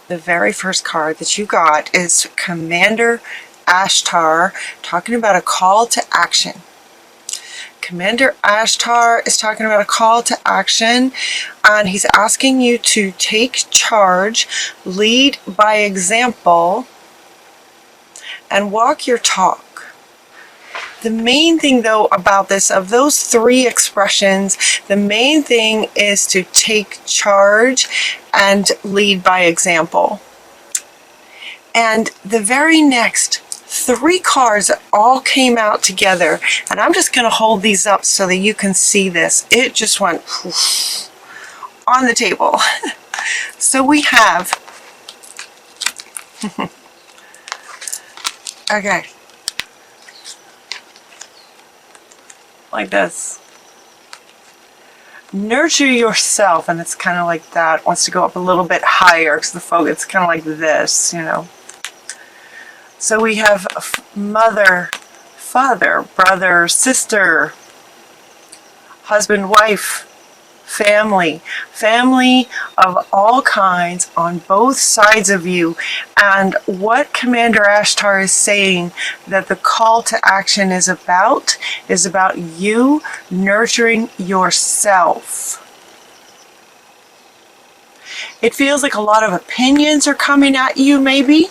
the very first card that you got is Commander Ashtar, talking about a call to action. Commander Ashtar is talking about a call to action, and he's asking you to take charge, lead by example, and walk your talk. The main thing though about this, of those three expressions, the main thing is to take charge and lead by example. And the very next three cards all came out together, and I'm just going to hold these up so that you can see this. It just went poof on the table. So we have okay, like this. Nurture yourself, and it's kind of like that. It wants to go up a little bit higher because the focus, it's kind of like this, you know. So we have mother, father, brother, sister, husband, wife, family of all kinds on both sides of you. And what Commander Ashtar is saying that the call to action is about you nurturing yourself. It feels like a lot of opinions are coming at you, maybe.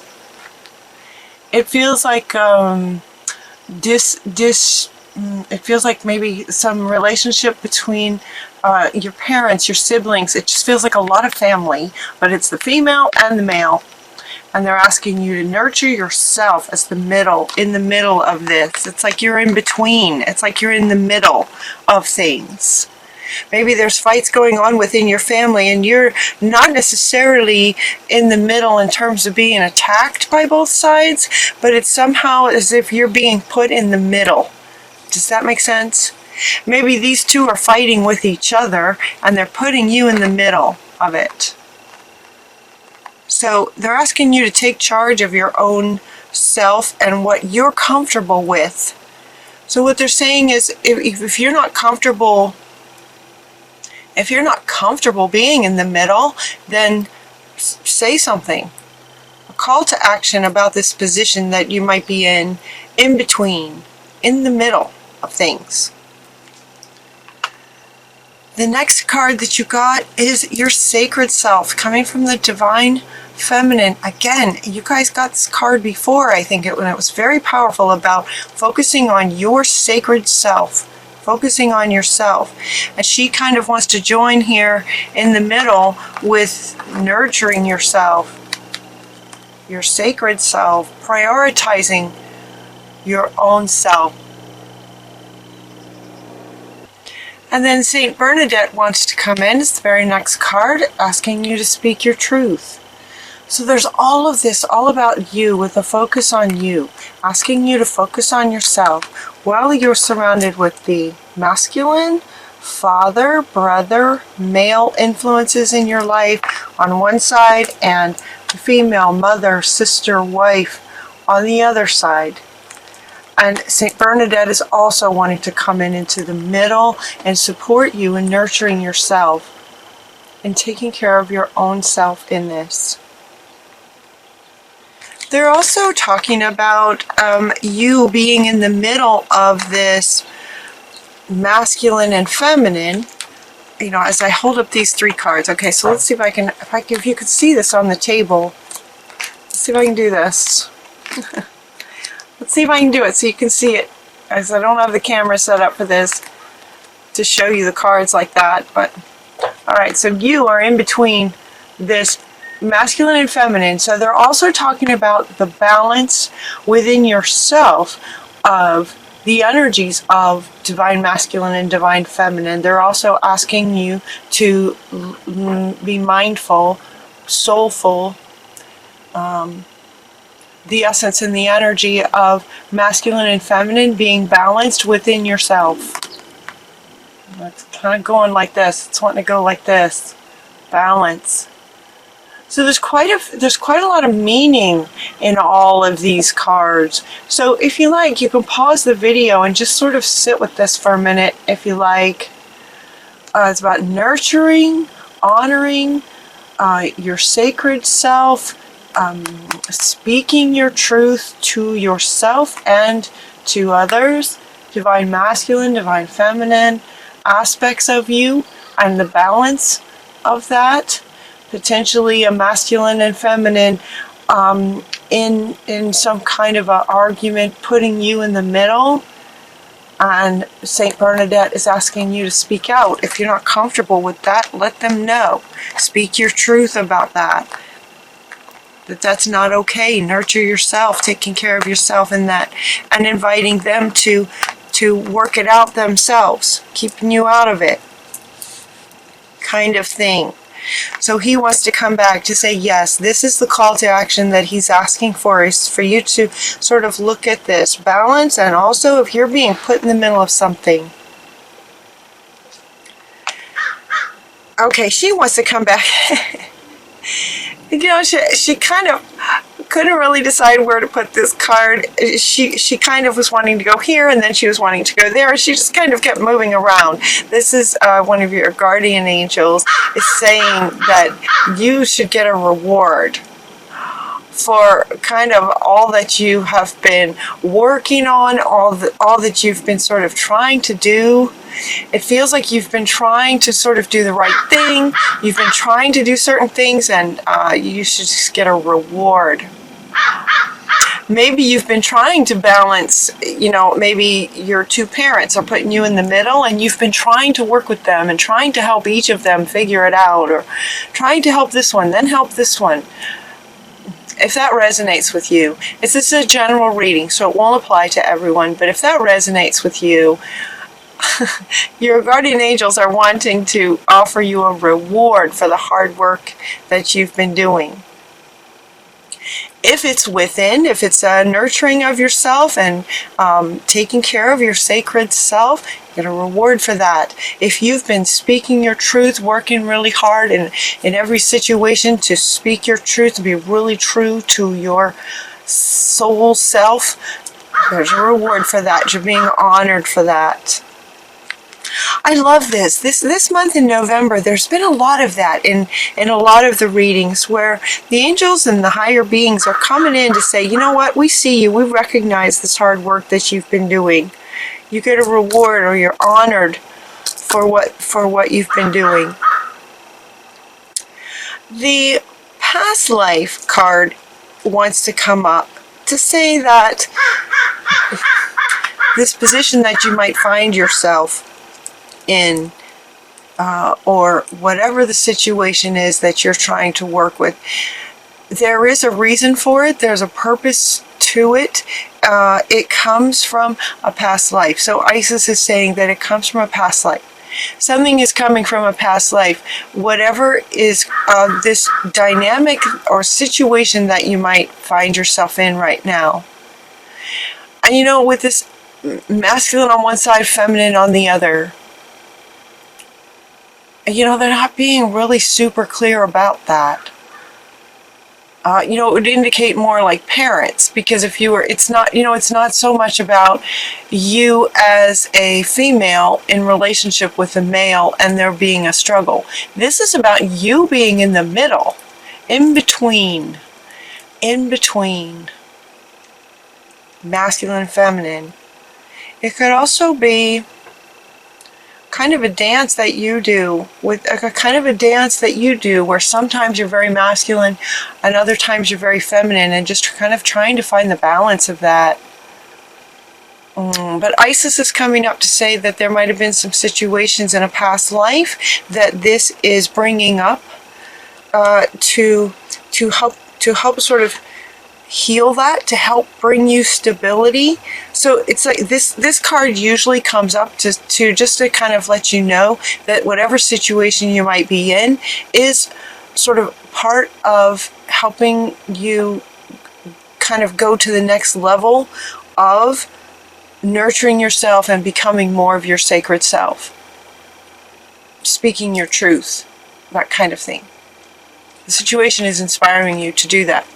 It feels like it feels like maybe some relationship between your parents, your siblings. It just feels like a lot of family, but it's the female and the male. And they're asking you to nurture yourself as in the middle of this. It's like you're in between. It's like you're in the middle of things. Maybe there's fights going on within your family and you're not necessarily in the middle in terms of being attacked by both sides, but it's somehow as if you're being put in the middle. Does that make sense? Maybe these two are fighting with each other and they're putting you in the middle of it. So they're asking you to take charge of your own self and what you're comfortable with. So what they're saying is if you're not comfortable being in the middle, then say something. A call to action about this position that you might be in between, in the middle of things. The next card that you got is your sacred self, coming from the divine feminine. Again, you guys got this card before, I think, when it was very powerful about focusing on your sacred self. Focusing on yourself. And she kind of wants to join here in the middle with nurturing yourself, your sacred self, prioritizing your own self. And then Saint Bernadette wants to come in. It's the very next card, asking you to speak your truth. So there's all of this, all about you, with a focus on you, asking you to focus on yourself while you're surrounded with the masculine, father, brother, male influences in your life on one side and the female, mother, sister, wife on the other side. And Saint Bernadette is also wanting to come into the middle and support you in nurturing yourself and taking care of your own self in this. They're also talking about you being in the middle of this masculine and feminine, you know, as I hold up these three cards. Okay, so let's see if you could see this on the table. Let's see if I can do this. Let's see if I can do it so you can see it, as I don't have the camera set up for this to show you the cards like that. But all right, so you are in between this masculine and feminine. So they're also talking about the balance within yourself of the energies of divine masculine and divine feminine. They're also asking you to be mindful, soulful, the essence and the energy of masculine and feminine being balanced within yourself. It's kind of going like this. It's wanting to go like this. Balance. So there's quite a lot of meaning in all of these cards. So if you like, you can pause the video and just sort of sit with this for a minute if you like. It's about nurturing, honoring, your sacred self, speaking your truth to yourself and to others, divine masculine, divine feminine aspects of you, and the balance of that, potentially a masculine and feminine in some kind of an argument, putting you in the middle. And Saint Bernadette is asking you to speak out. If you're not comfortable with that, let them know. Speak your truth about that. That's not okay. Nurture yourself, taking care of yourself in that, and inviting them to work it out themselves, keeping you out of it, kind of thing. So he wants to come back to say, yes, this is the call to action that he's asking for, is for you to sort of look at this balance, and also if you're being put in the middle of something. Okay, she wants to come back. You know, she kind of couldn't really decide where to put this card. She kind of was wanting to go here, and then she was wanting to go there. She just kind of kept moving around. This is one of your guardian angels is saying that you should get a reward for kind of all that you have been working on, all that you've been sort of trying to do. It feels like you've been trying to sort of do the right thing. You've been trying to do certain things, and you should just get a reward. Maybe you've been trying to balance, you know, maybe your two parents are putting you in the middle, and you've been trying to work with them and trying to help each of them figure it out, or trying to help this one, then help this one. If that resonates with you, this is a general reading, so it won't apply to everyone, but if that resonates with you, your guardian angels are wanting to offer you a reward for the hard work that you've been doing. If it's within, if it's a nurturing of yourself and taking care of your sacred self, get a reward for that. If you've been speaking your truth, working really hard in every situation to speak your truth, to be really true to your soul self, there's a reward for that. You're being honored for that. I love this. This month in November, there's been a lot of that in a lot of the readings, where the angels and the higher beings are coming in to say, you know what, we see you, we recognize this hard work that you've been doing. You get a reward, or you're honored for what you've been doing. The past life card wants to come up to say that this position that you might find yourself in, or whatever the situation is that you're trying to work with, there is a reason for it. There's a purpose to it. It comes from a past life. So Isis is saying that it comes from a past life. Something is coming from a past life. Whatever is this dynamic or situation that you might find yourself in right now. And you know, with this masculine on one side, feminine on the other, you know, they're not being really super clear about that. You know, it would indicate more like parents, because if you were, it's not, you know, it's not so much about you as a female in relationship with a male and there being a struggle. This is about you being in the middle, in between masculine and feminine. It could also be kind of a dance that you do, with a kind of a dance that you do where sometimes you're very masculine and other times you're very feminine, and just kind of trying to find the balance of that. But Isis is coming up to say that there might have been some situations in a past life that this is bringing up to help sort of heal that, to help bring you stability. So it's like this card usually comes up to just to kind of let you know that whatever situation you might be in is sort of part of helping you kind of go to the next level of nurturing yourself and becoming more of your sacred self, speaking your truth, that kind of thing. The situation is inspiring you to do that.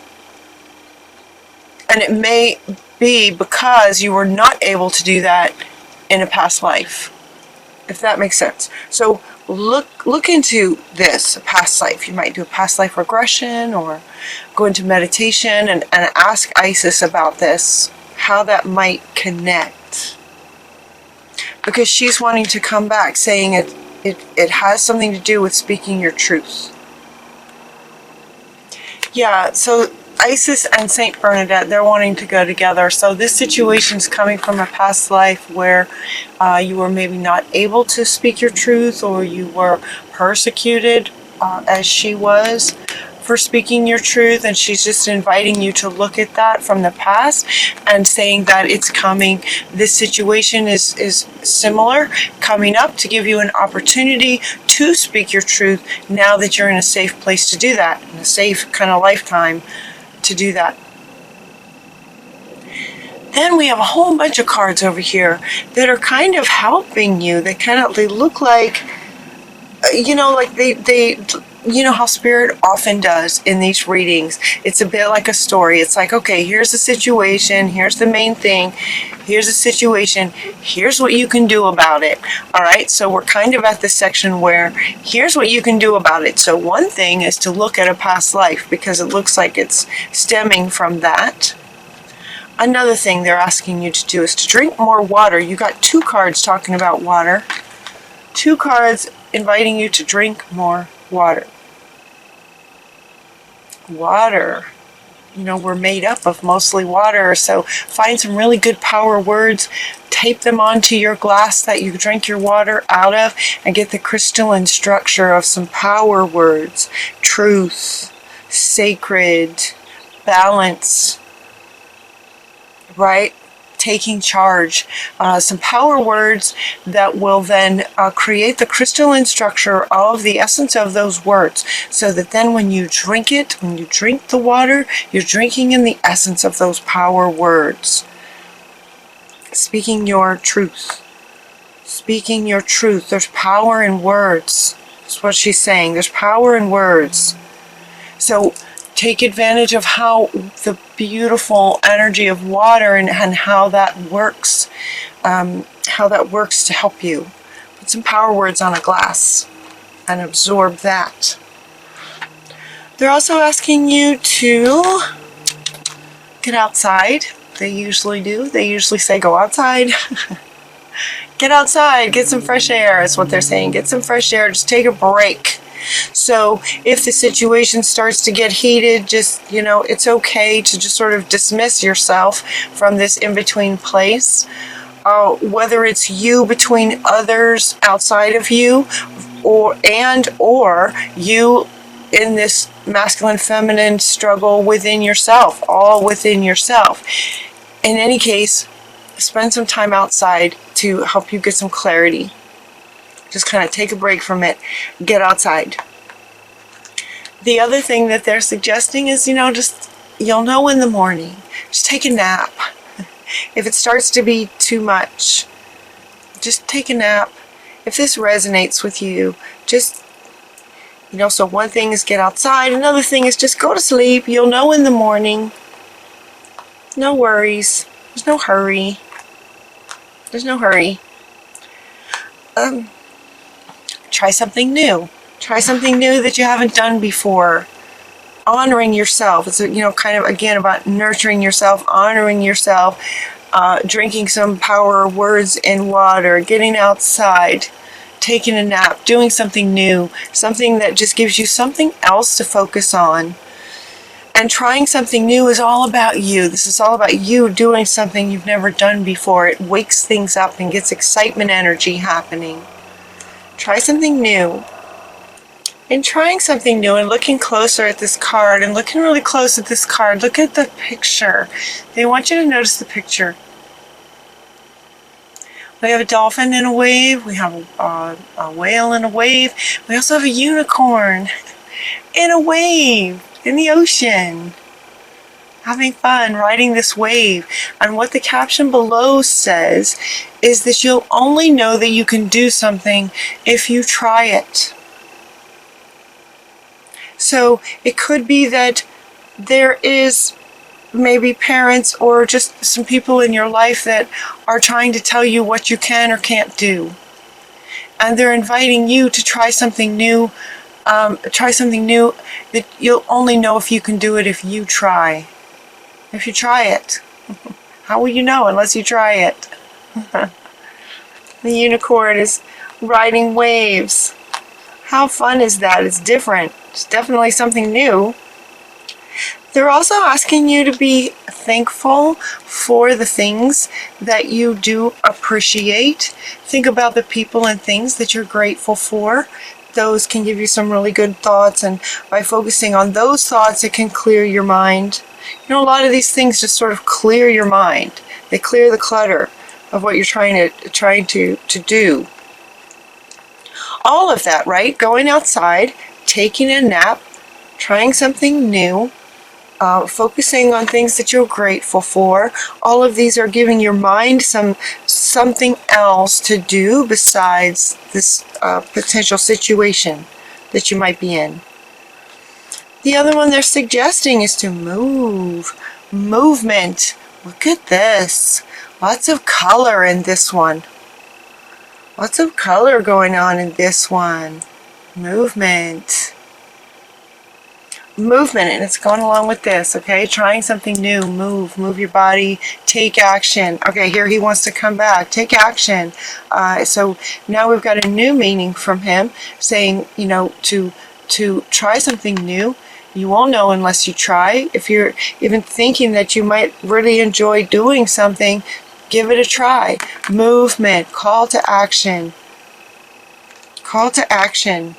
And it may be because you were not able to do that in a past life, if that makes sense. So look into this, a past life. You might do a past life regression or go into meditation and ask Isis about this, how that might connect. Because she's wanting to come back, saying it has something to do with speaking your truth. Yeah, so Isis and Saint Bernadette, they're wanting to go together. So this situation's coming from a past life where you were maybe not able to speak your truth, or you were persecuted as she was for speaking your truth, and she's just inviting you to look at that from the past and saying that it's coming, this situation is similar, coming up to give you an opportunity to speak your truth now that you're in a safe place to do that, in a safe kind of lifetime to do that. Then we have a whole bunch of cards over here that are kind of helping you. They look like, like they you know how Spirit often does in these readings. It's a bit like a story. It's like, okay, here's the situation, here's the main thing, here's the situation, here's what you can do about it. All right, so we're kind of at this section where here's what you can do about it. So one thing is to look at a past life, because it looks like it's stemming from that. Another thing they're asking you to do is to drink more water. You got 2 cards talking about water. 2 cards inviting you to drink more water. Water. We're made up of mostly water, so find some really good power words, tape them onto your glass that you drink your water out of, and get the crystalline structure of some power words. Truth, sacred, balance, right? Taking charge, some power words that will then create the crystalline structure of the essence of those words, so that then when you drink it, when you drink the water, you're drinking in the essence of those power words. Speaking your truth. Speaking your truth. There's power in words. That's what she's saying. There's power in words. So take advantage of how the beautiful energy of water and how that works, to help you. Put some power words on a glass and absorb that. They're also asking you to get outside. They usually do. They usually say go outside. Get outside, get some fresh air is what they're saying. Get some fresh air, just take a break. So if the situation starts to get heated, just, it's okay to just sort of dismiss yourself from this in-between place. Whether it's you between others outside of you, or you in this masculine-feminine struggle within yourself, all within yourself. In any case, spend some time outside to help you get some clarity. Just kind of take a break from it. Get outside. The other thing that they're suggesting is, you'll know in the morning. Just take a nap. If it starts to be too much, just take a nap. If this resonates with you, just, so one thing is get outside. Another thing is just go to sleep. You'll know in the morning. No worries. There's no hurry. There's no hurry. Try something new. Try something new that you haven't done before. Honoring yourself. It's, kind of, again, about nurturing yourself, honoring yourself, drinking some power words in water, getting outside, taking a nap, doing something new, something that just gives you something else to focus on. And trying something new is all about you. This is all about you doing something you've never done before. It wakes things up and gets excitement energy happening. Try something new. In trying something new and looking closer at this card and looking really close at this card, look at the picture. They want you to notice the picture. We have a dolphin in a wave. We have a whale in a wave. We also have a unicorn in a wave in the ocean, having fun riding this wave. And what the caption below says is that you'll only know that you can do something if you try it. So it could be that there is maybe parents or just some people in your life that are trying to tell you what you can or can't do. and they're inviting you to try something new. Try something new that you'll only know if you can do it if you try. If you try it. How will you know unless you try it? The unicorn is riding waves. How fun is that? It's different. It's definitely something new. They're also asking you to be thankful for the things that you do appreciate. Think about the people and things that you're grateful for. Those can give you some really good thoughts, and by focusing on those thoughts, it can clear your mind. You know, a lot of these things just sort of clear your mind. They clear the clutter of what you're trying to do. All of that, right? Going outside, taking a nap, trying something new, focusing on things that you're grateful for. All of these are giving your mind something else to do besides this potential situation that you might be in. The other one they're suggesting is to move. Movement. Look at this. Lots of color in this one. Lots of color going on in this one. Movement. Movement, and it's going along with this, okay? Trying something new. Move your body, take action. Okay, here he wants to come back. Take action. So now we've got a new meaning from him, saying, you know, to try something new. You won't know unless you try. If you're even thinking that you might really enjoy doing something, give it a try. Movement, call to action. Call to action.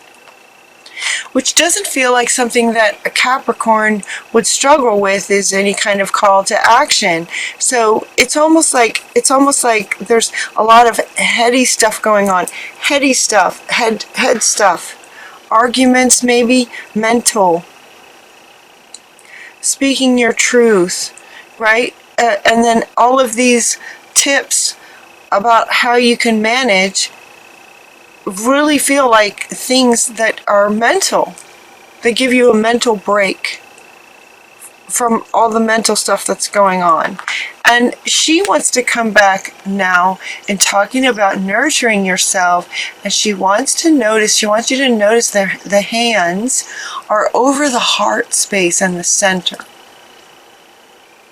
Which doesn't feel like something that a Capricorn would struggle with, is any kind of call to action. So it's almost like there's a lot of heady stuff going on. Heady stuff, head stuff. Arguments maybe, mental. Speaking your truth, right? And then all of these tips about how you can manage really feel like things that are mental. They give you a mental break from all the mental stuff that's going on. And she wants to come back now and talking about nurturing yourself. And she wants you to notice the hands are over the heart space and the center.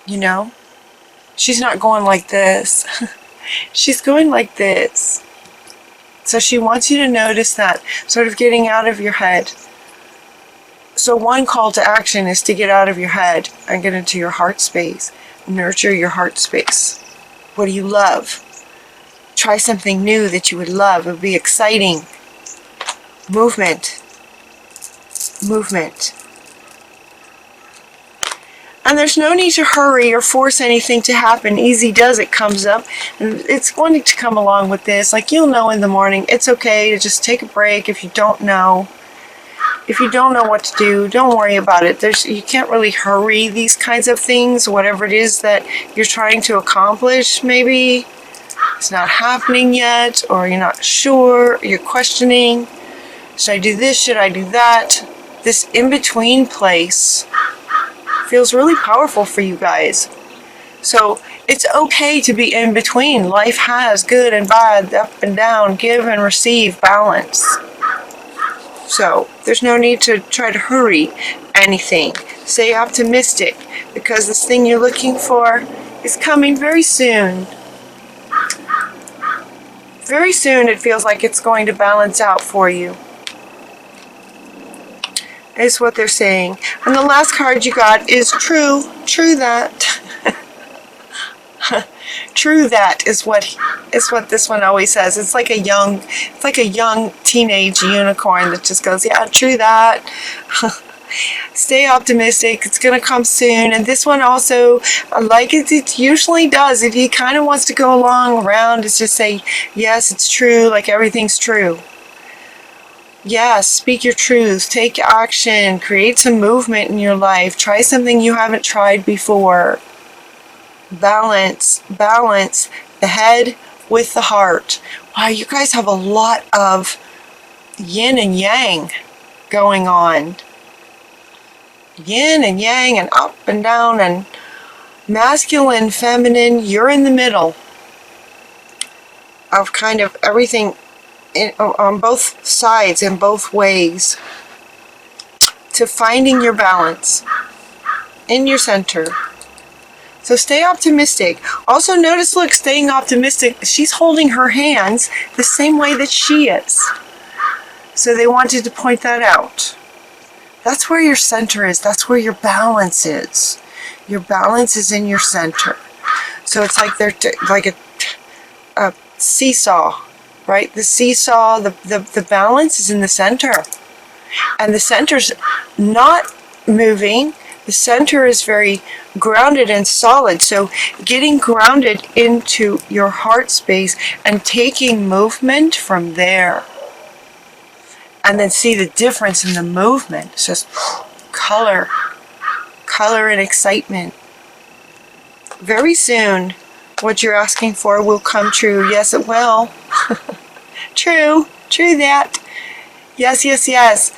You know? She's not going like this. She's going like this. So she wants you to notice that, sort of getting out of your head. So one call to action is to get out of your head and get into your heart space. Nurture your heart space. What do you love? Try something new that you would love. It would be exciting. Movement. Movement. And there's no need to hurry or force anything to happen. Easy does it comes up. And it's going to come along with this. Like, you'll know in the morning. It's okay to just take a break if you don't know. If you don't know what to do, don't worry about it. You can't really hurry these kinds of things. Whatever it is that you're trying to accomplish, maybe it's not happening yet, or you're not sure, you're questioning. Should I do this? Should I do that? This in-between place feels really powerful for you guys. So it's okay to be in between. Life has good and bad, up and down, give and receive, balance. So there's no need to try to hurry anything. Stay optimistic, because this thing you're looking for is coming very soon. Very soon it feels like it's going to balance out for you. Is what they're saying. And the last card you got is true. True that. True that is what this one always says. It's like a young teenage unicorn that just goes, yeah, true that. Stay optimistic. It's going to come soon. And this one also, like it usually does, if he kind of wants to go along around, it's just say, yes, it's true, like everything's true. Yes, speak your truth, take action, create some movement in your life, try something you haven't tried before. Balance the head with the heart. Wow, you guys have a lot of yin and yang going on. Yin and yang and up and down and masculine, feminine. You're in the middle of kind of everything on both sides, in both ways, to finding your balance in your center. So stay optimistic. Also notice, look, staying optimistic, she's holding her hands the same way that she is. So they wanted to point that out. That's where your center is. That's where your balance is. Your balance is in your center. So it's like they're like a seesaw, right? The seesaw, the balance is in the center. And the center's not moving. The center is very grounded and solid. So getting grounded into your heart space and taking movement from there. And then see the difference in the movement. It's just color and excitement. Very soon, what you're asking for will come true. Yes, it will. True that. Yes.